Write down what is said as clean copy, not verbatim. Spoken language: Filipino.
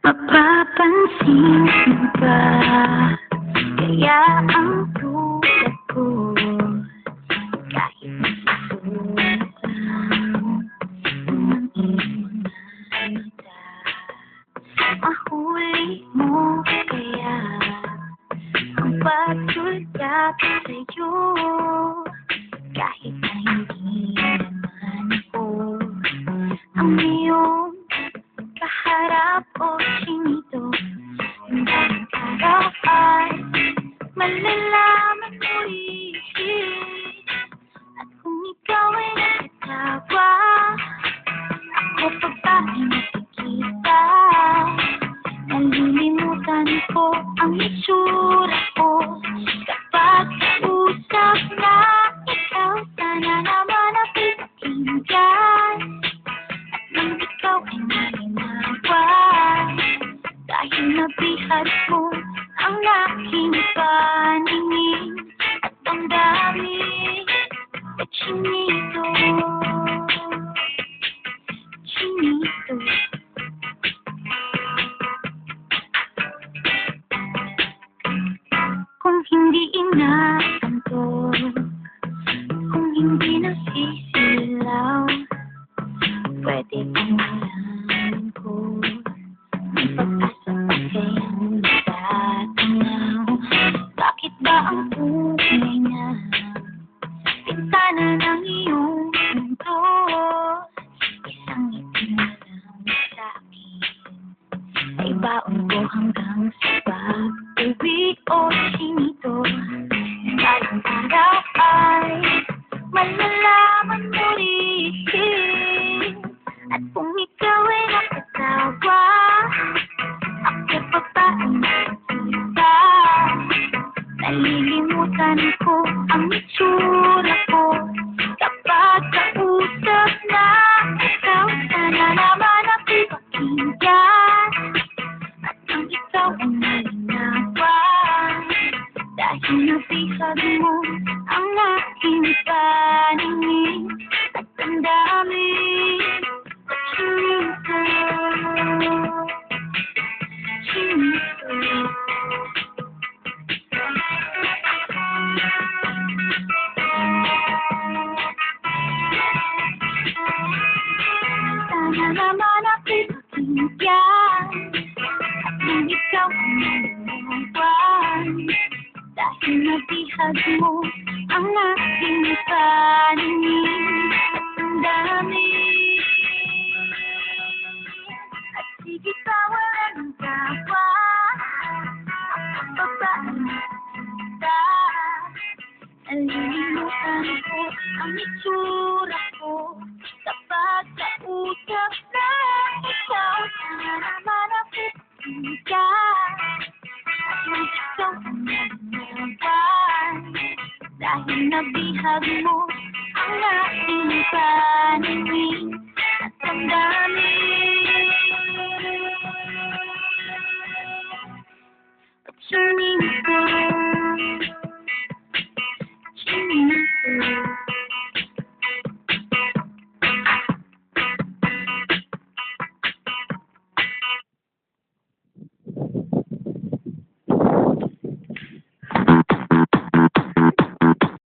Mapapansin mo ba kaya ang tulad ko kahit nasusulat lang ng iyong mata? Mahuli mo kaya ang pagtulad sa'yo kahit na hindi naman ako ang iyong kaharap o sinito. Hanggang araw ay malalaman mo rin. At kung ikaw ay nakatawa, ako pa ba ay nakikita? Nalilimutan ko ang itsura ko kapag kausap na ikaw. Sana naman ang pinakinggan at nang ikaw ay malinawa, dahil nabihag mo ang aking paningin at ang dami at chinito. Kung hindi inaanto, kung hindi nasisilaw, pwede bang malaman ko may pag-asa pa kayang natatanaw? Bakit ba ang tunay na pintana ng iyong mundo isang itim na lang sa'kin ay baon ko hanggang sa pag-uwi o sinito? Balang araw ay malalaman mo rin. At kung ikaw ay nakatawa, ako pa ba ang nakikita? Nalilimutan ko ang itsura ko kapag kausap na ikaw. Sana naman ang ipakinggan at nang ikaw ay malinawa, dahil nabihag mo ang aking paningin at ang dami at chinito. Sana naman ang ipakinggan at nang ikaw ay malinawa, dahil nabihag mo ang aking paningin at ang dami. At sige pa, wala nang tawa, ako pa ba ang nakikita? Nalilimutan ko ang itsura ko kapag kausap na ikaw. Sana naman ang pinigyan at nang ikaw ang nagnawan, dahil nabihag mo ang aking paningin.